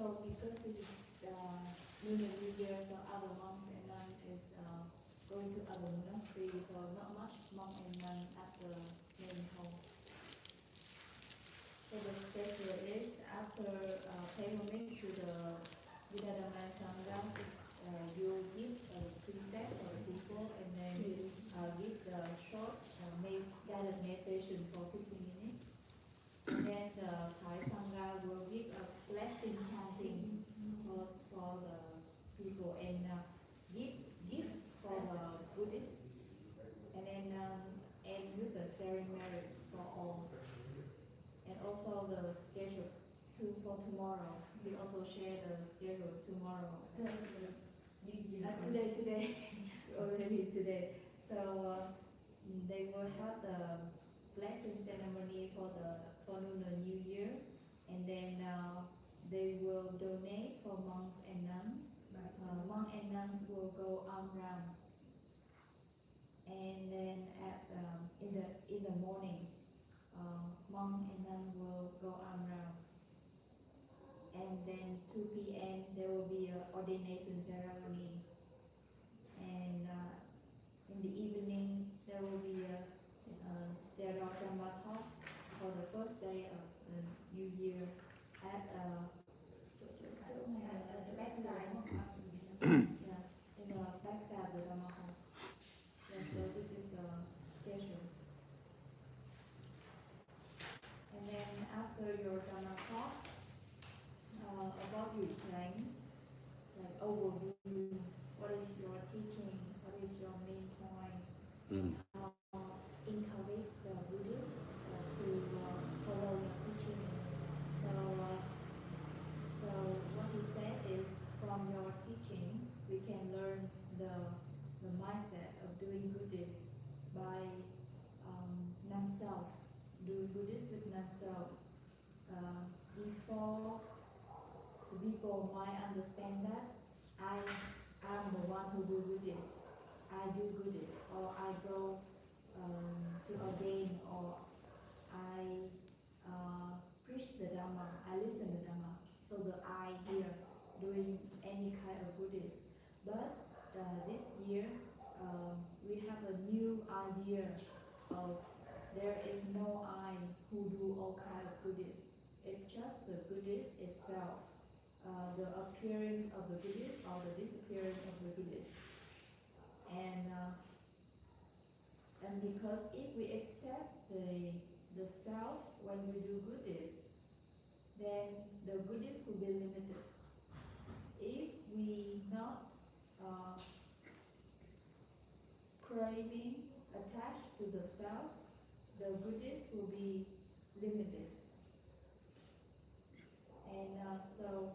also because this is Lunar New Year, so other monks and nuns is going to other monasteries, so not much monk and nun at the main hall. So the schedule is after pay homage to the Buddha Sangha, you give a precept for the people and then give the short guided meditation for 15 minutes. And then the Thai Sangha will give a blessing chanting for the people and give for the Buddhists. And then end with the ceremony for all. And also the schedule for tomorrow. We also share the schedule tomorrow. Today, already today. So they will have the blessing ceremony for Lunar New Year, and then they will donate for monks and nuns. Monks and nuns will go around, and then in the morning, monk and nun will go around, and then 2 p.m. there will be an ordination ceremony, and in the evening there will be a Sayadaw talk for the first day of the New Year at the backside. In the backside of the Dhamma hall. Yeah, so this is the schedule. And then after your Dhamma talk, about your plan, like overview, what is your teaching, what is your main point, encourage the Buddhists to follow your teaching. So what he said is, from your teaching, we can learn the mindset of doing goodies by non-self, doing goodies with non-self. Before the people might understand that I am the one who do goodies, I do goodies, or I go to ordain, or I preach the Dhamma, I listen to Dhamma. So the I here doing any kind of goodies. But this year we have a new idea of there is no I who do all kind of goodies. It's just the goodies itself, the appearance of the goodies or the disappearance of the goodies. And because if we accept the self when we do goodies, then the goodies will be limited. If we not craving, attached to the self, the goodies will be limitless. And so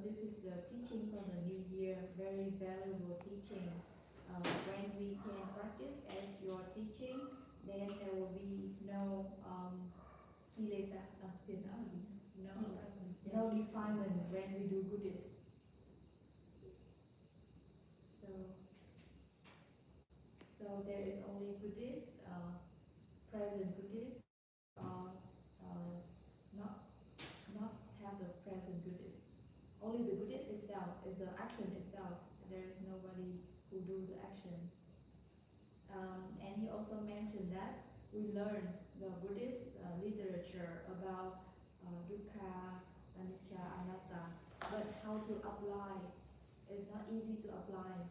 this is the teaching for the new year, very valuable teaching. When we can practice as your teaching, then there will be no kilesa, no defilement when we do goodies. So there is only goodies, present goodies, or not have the present goodies. Only the goodies itself is the action itself. There is nobody who do the action. And he also mentioned that we learn the Buddhist literature about dukkha, anicca, anatta, but how to apply is not easy to apply.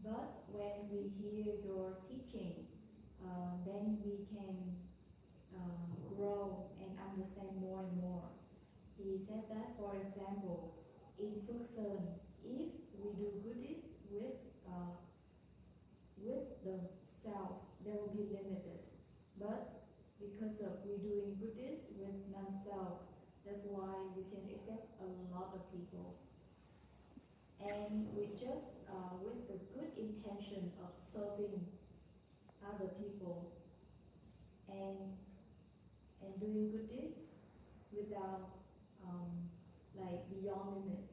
But when we hear your teaching, then we can grow and understand more and more. He said that, for example, in Phuoc, if we do goodies with the self, they will be limited. But because of we doing goodies with non-self, that's why we can accept a lot of people. And we just with the good intention of serving other people and doing goodies without like beyond limit.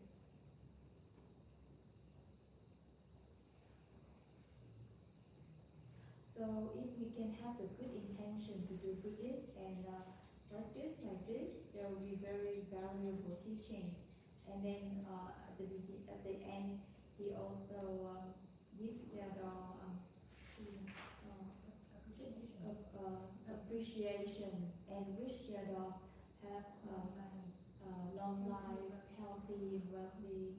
So if we can have the good intention to do goodies and practice like this, there will be very valuable teaching. And then at the end, he also gives Sayadaw appreciation and wish Sayadaw have long life, healthy, wealthy,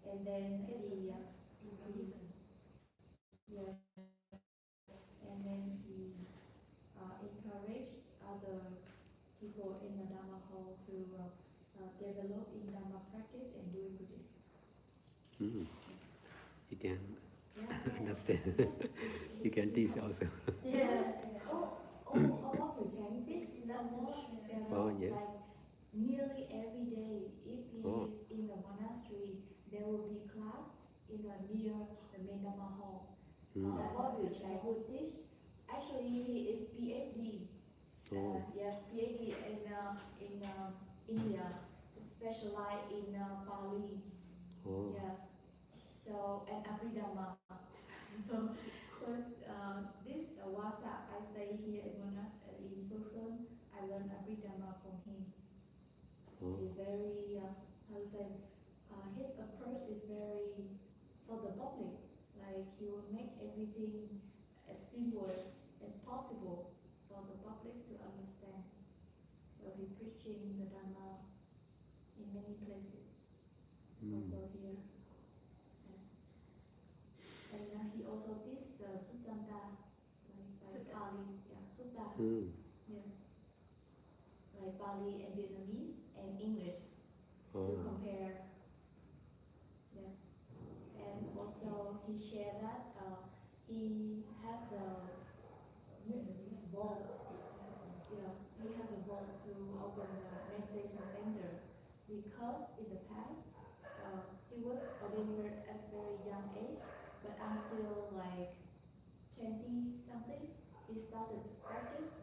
and then he yes, and then he encourage other people in the Dharma hall to develop in Dharma practice and doing Buddhist. Mm. Yes. You can Yeah. understand. You can teach also. Yes. All of the Chinese teach Oh, yes. like nearly every day. If he Oh. is in the monastery, there will be class in the near the main Dharma hall. What will Chai would teach? Actually, he is PhD. Oh. Yes, PhD in India, specialized in Pali. Oh. Yes. So and Abhidhamma. So this Wasa, I stay here in Phuoc. I learn Abhidhamma from him. Oh. He's very how to say his approach is very for the public. Like he will make everything as simple as possible for the public to understand. So he preaching the Dhamma in many places. Also here. Yes. And he also teach the Sutta, like Pali. Yeah, Sutta. Yes. Like Pali and Vietnamese and English to compare. Yes. And also he shared that he have the vault. Yeah, he have the vault to open the meditation center because in the past he was ordained at very young age, but until like 20 something, he started practice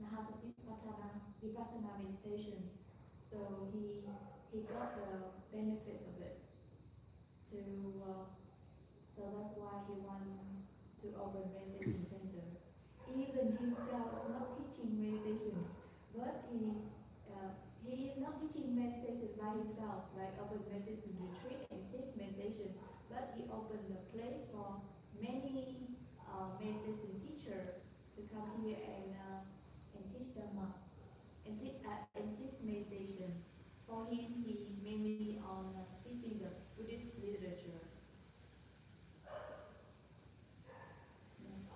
Mahasatipatthana Vipassana meditation. So he got the benefit of it. To so that's why he wanted to open meditation center. Even himself is not teaching meditation, but he is not teaching meditation by himself, like open meditation retreat and teach meditation, but he opened the place for many meditation teacher to come here and teach Dhamma and teach meditation. For him, he mainly on teaching the Buddhist literature. Yes.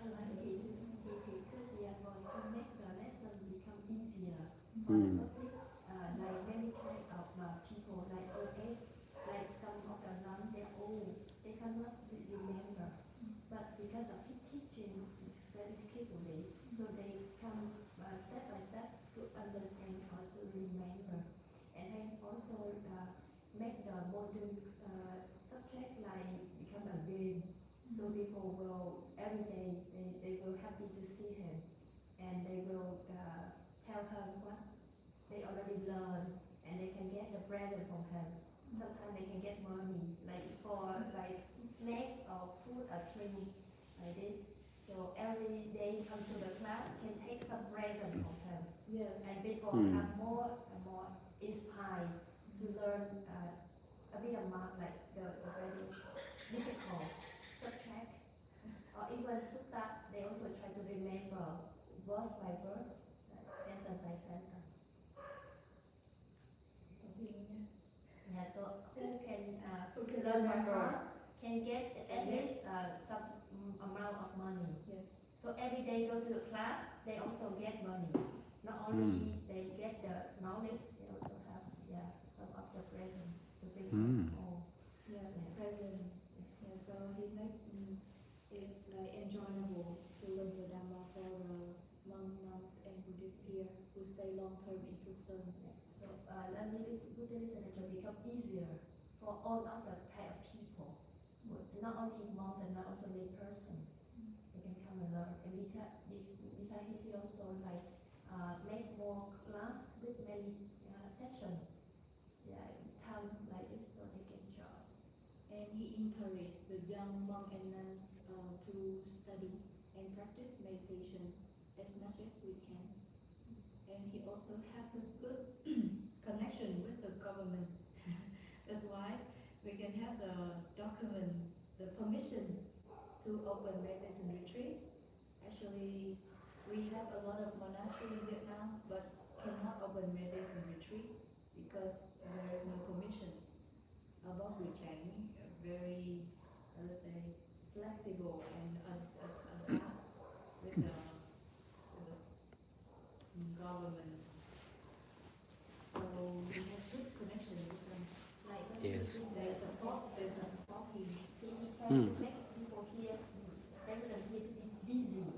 He could be able to make the lesson become easier for the public, like many kind of people, like old age, like some of the nuns, they're old, they cannot remember. But because of his teaching, very skillfully, so they come step by step to understand or to remember. And then also make the modern subject like become a game. So people will, every day, they will happy to see him. And they will tell him what they already learned. And they can get the present from him. Sometimes they can get money, like for like snack or food or drink, like this. So every day come to the class, can take some present from him. Yes. And people have more and more inspired to learn a bit of math, like the very difficult subject, or even sutta. They also try to remember verse by verse, like sentence by sentence. Yeah, so who can learn by heart can get at least some amount of money. Yes. So every day go to the class, they also get money. Not only they get the knowledge, they also have some of the present to bring home. Yeah, present. Yeah, so he make it like enjoyable to learn the Dhamma for the monks and Buddhists here who stay long term in Phuoc. So learning Buddha literature become easier for all of the type of people, not only monks and not also lay person. They can come and learn. And besides, he also like make more class with many sessions. Yeah, young monk and nuns to study and practice meditation as much as we can. And he also have a good connection with the government. That's why we can have the document, the permission to open meditation retreat. Actually, we have a lot of monasteries in Vietnam, but cannot open meditation retreat because there is no permission. About Wuchang, very, let's say, flexible and adapt with the government. So we have good connection with them. Like when Yes. They support him. he tries to make people here, residents here to be busy.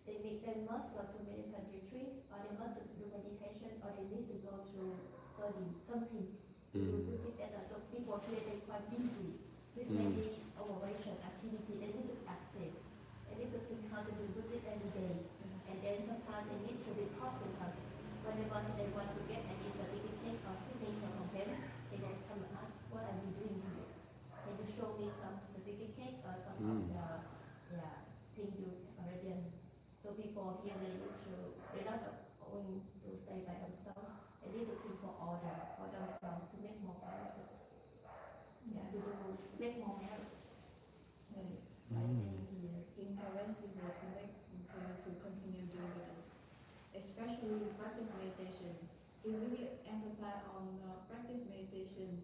They must go to meditation retreat, or they must do meditation, or they need to go to study something. We put it better. So people here they quite busy with many operation activity. They need to active. They need to think how to do good every day. And then sometimes they need to report to them. Whenever they want to get any certificate or signature from them, they will come and ask, what are you doing here? Can you show me some certificate or some of the thing you already done? So people here they need to, they're not going to stay by themselves. They need to think for order for themselves to make more benefit. Yeah, to make more merit Yes. by staying here. Encourage people to continue doing this, especially practice meditation. He really emphasize on practice meditation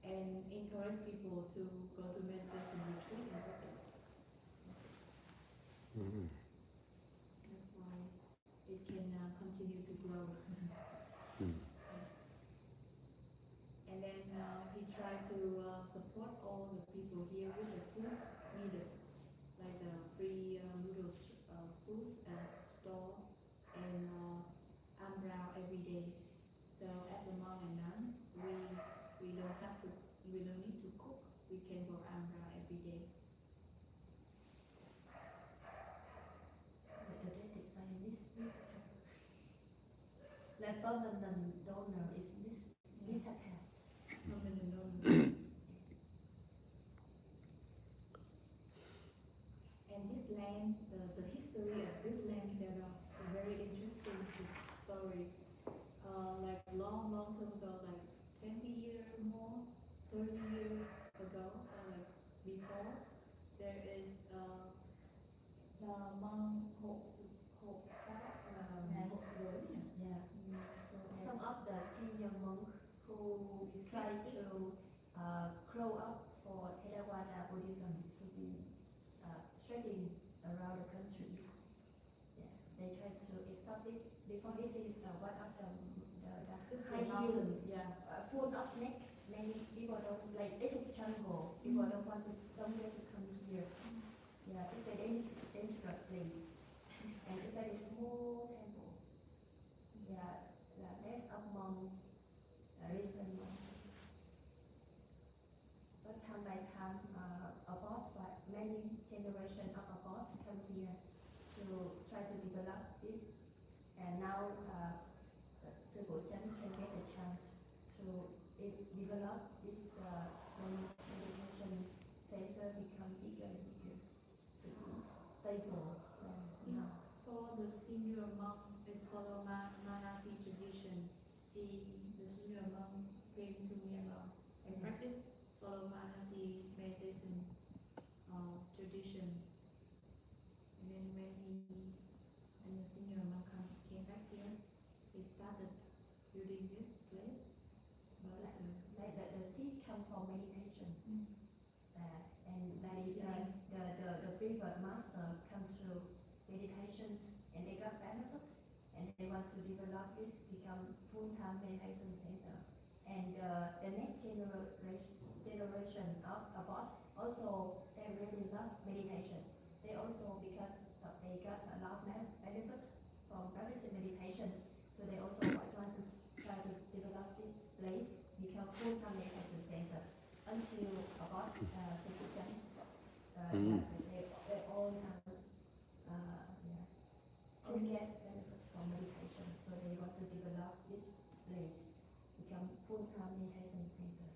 and encourage people to go to meditation retreat and practice. That's why it can continue to grow. Yes. And then he tried to support all the people here with the food needed, like the free noodles food store and umbrella every day. So as a monk and nuns, we don't need to cook. We can go umbrella every day. Like permanent donor is this account. Permanent donor. And this land, the history of this land, Sayadaw, is a very interesting story. Like long time ago, like 20 years more, 30 years ago, or like before, there is the monk Phuoc. Yeah. Some of the senior monks who decide to grow up for Theravada Buddhism to be spreading around the country. Yeah, they try to establish. Before this is one of the high hill, full of snake. Many people don't like. This is jungle. People don't want to come here. Yeah, it's a dangerous place, and it's a very small temple. Yeah, less of monks, recent monks. But time by time, many generations of abbot come here to try to develop this, and now Sư Phụ Chánh can get a chance to develop this meditation center, become bigger and bigger, to be stable. For the senior monk is follow Manasi tradition. The senior monk came to Myanmar and practice follow Manasi meditation tradition. And then when the senior monk came back here, he started building this place. But Like the seed come from meditation, and like the previous master comes through meditation, and they got benefits, and they want to develop this, become full-time meditation center. And the next generation of abbot also they really love meditation. They also because they got a lot of benefits from practicing meditation, so they also want to try to develop this place, become full-time meditation center until about citizen. They all get benefit from meditation, so they want to develop this place, become full-time meditation center.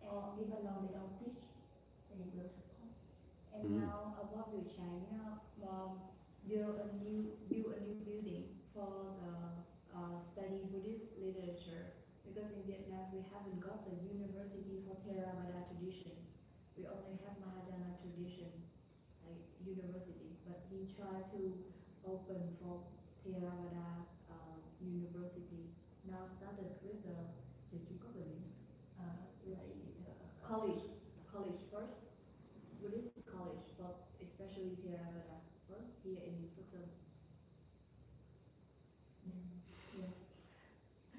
Or even though they don't teach, they will support. And now above your China, build a new building for the study Buddhist literature. Because in Vietnam we haven't got the university for Theravada tradition. We only have Mahayana tradition, like university. But he tried to open for Theravada university. Now started with the college first, Buddhist college, but especially Theravada first here in Phuoc. Yes.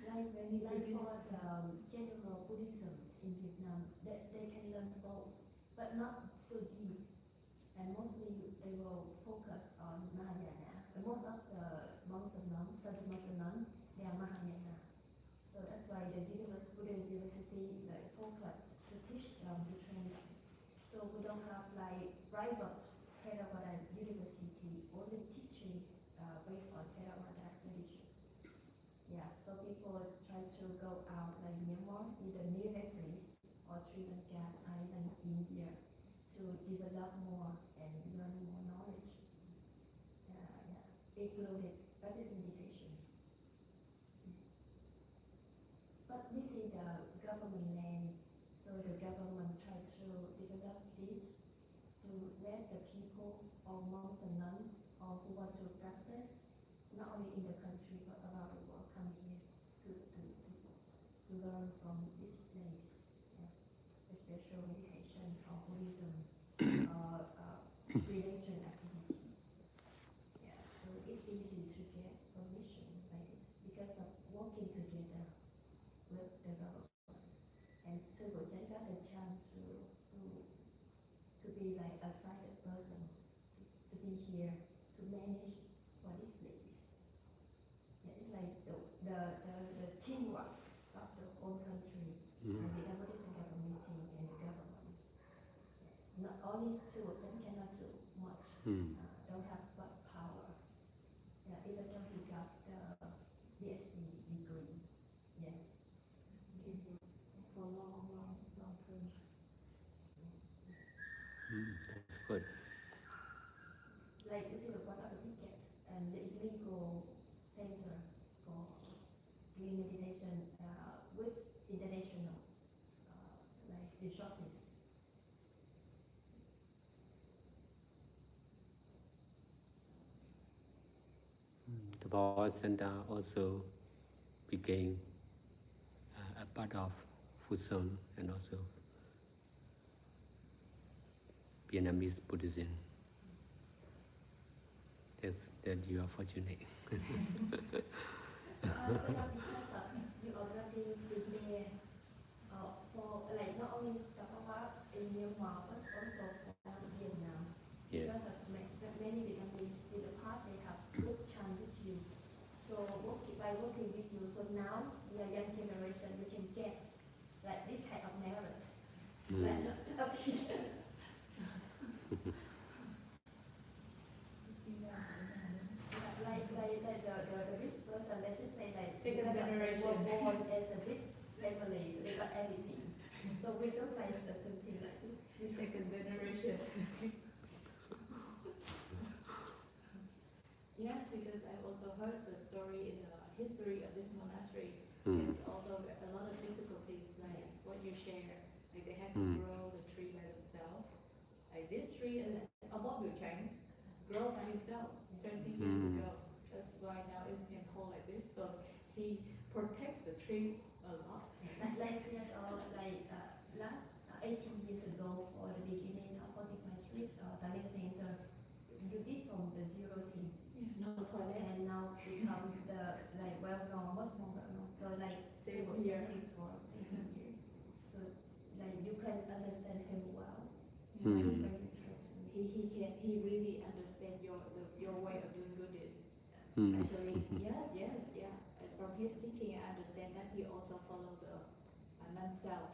Like Many for Buddhist, the general Buddhism in Vietnam, they can learn both, but not so deep. And mostly they will focus on Mahayana. And most of the monks and nuns, study monks and nuns, they are Mahayana. So that's why the Buddhist university like focus to teach them to train them. So we don't have like private Theravada university only teaching based on Theravada tradition. Yeah, so people try to go out like Myanmar, either near Nepalese or Sri Lanka, Thailand, India, to develop more and learn more knowledge. Included Buddhist meditation. But this is the government land, so the government tries to develop this to let the people or monks and nuns or who want to practice, not only in the country but around the world, come here to learn from this place. Yeah. Especially meditation or Buddhism or religion activity. Yeah. So it's easy to get permission like this because of working together with the government. And so we got the chance to be like a sighted person, to be here, to manage for this place. Yeah, it's like the teamwork of the whole country, and the Buddhist government team and the government. Yeah. Not only two of them cannot do much, don't have much power. Yeah, even though he got the PhD degree. Yeah. for long term. That's good. Like this is one of the biggest and the legal center for doing meditation with international like resources. The Phuoc Center also became a part of Phuoc and also Vietnamese Buddhism. That you are fortunate. So because you already prepare for like not only Tapawa in Myanmar but also for Vietnam. Yeah. Because of many Vietnamese in the past they have good chance with you. So by working with you, so now the young generation we can get like this kind of merit. Like the rich person, let's just say like Second generation. were born as a rich family, so they got everything. So we don't like the same thing like this. Second generation. Yes, because I also heard the story in the history of this monastery. There's also a lot of difficulties, like what you share. Like they had to grow the tree by themselves. Like this tree is above your chain, grow by himself 20 years ago. That's why now it can hold like this. So he protect the tree a lot. Like Sayadaw, like last 18 years ago for the beginning of 45 Street Dining Center, you did from the zero thing. No toilet. And now become the like well-known, much more well-known. So like Same for here. 18 years. So like you can understand him well. Mm. Very interesting. He really understand your way of doing goodness. Actually, yeah. And from his teaching, I understand that he also follow the non-self.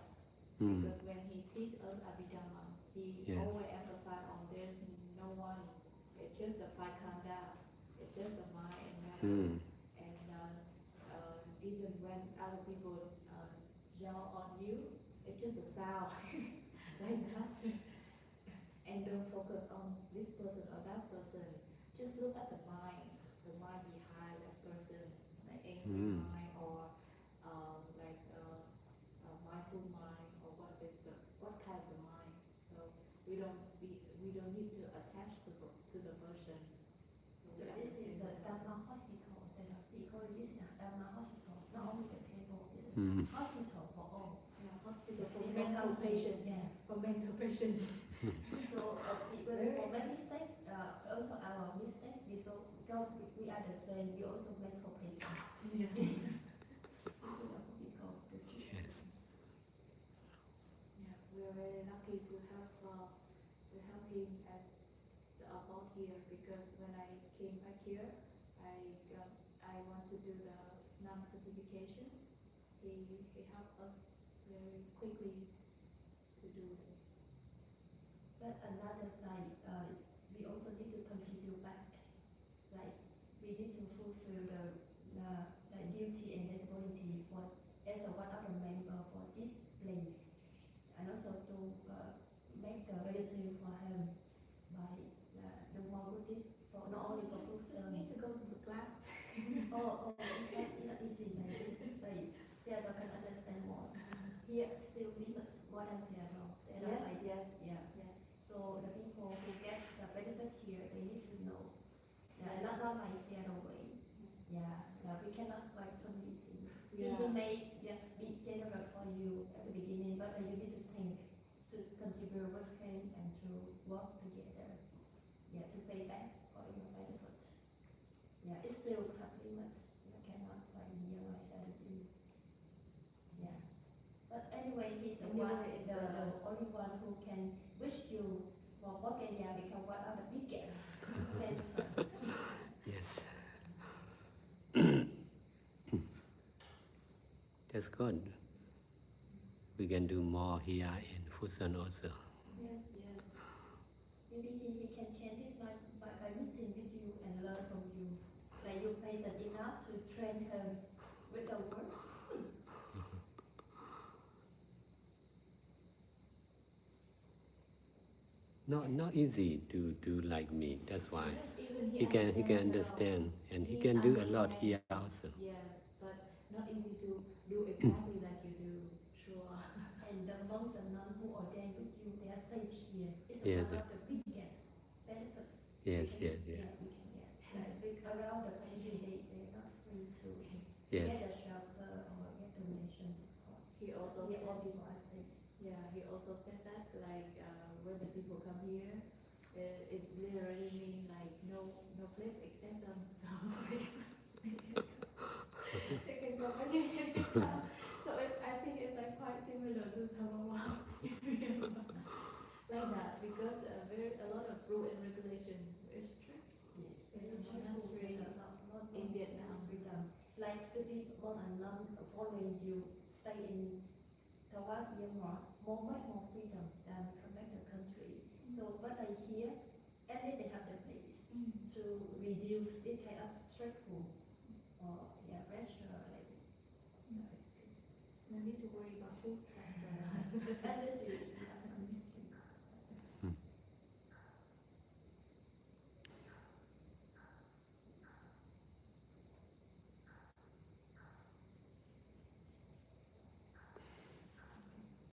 Because when he teach us Abhidhamma, he always emphasize on there's no one. It's just the five khanda. It's just the mind and matter. And even when other people yell on you, it's just a sound like that. And and don't focus on this person or that person. Just look at the mind behind that person, like angry mind or like a mindful mind, or what kind of mind. So we don't need to attach to the person. So this is the Dharma hospital. So we call this Dharma hospital. Not only the temple, it's a hospital for all. Yeah, hospital for They mental help patient. Yeah. For mental patient. So when we make mistake, also our mistake. We are the same. We also mental patient. Yeah. This is what we call the teacher. Yes. Yeah, we are very lucky to have him as the about here, because when I came back here, I want to do the non-certification. He helped us very quickly to do it. But another side, we also need to contribute back. Like we need to fulfill the duty and responsibility for as a one of the member for this place, and also to make the gratitude for him by the more good deed for not only for food Just need to go to the class. it's not easy like this. Like Sayadaw can understand more. Here still limit more than Sayadaw. Sayadaw like Yes. So the people who get the benefit here, they need to know. Not like Sayadaw way. We cannot like family things. Yeah. He may be generous for you at the beginning, but you need to think to contribute with him and to work together. To pay back for your benefits. It's still have limit. You cannot like realize everything. But anyway, he's the only one who can wish you for Bulgaria become one of the biggest center. Yes. That's good. We can do more here in Phuoc also. Yes. Maybe he can change his mind by meeting with you and learn from you. Like you patient enough to train him with the word. Not easy to do like me. That's why Even he can understand, and he can do a lot here also. Yes, but not easy to do exactly like you do. Sure. And the monks and nuns who ordain with you, they are safe here. It's Yes, one of the biggest benefits Yes. we can get. Like, around the country, they're not free to Yes. get a shelter or get donation support. He also Here, all said, people are safe. he also said that like when the people come here, it literally means like no place except them. So they can go anywhere. So I think it's like quite similar to Taiwan like that, because a lot of rule and regulation is strict in the monastery in Vietnam. Freedom. Like to be monk and nun following you, stay in Taiwan, much more freedom than come back to the country. So but here, at least they have the place to reduce this kind of stressful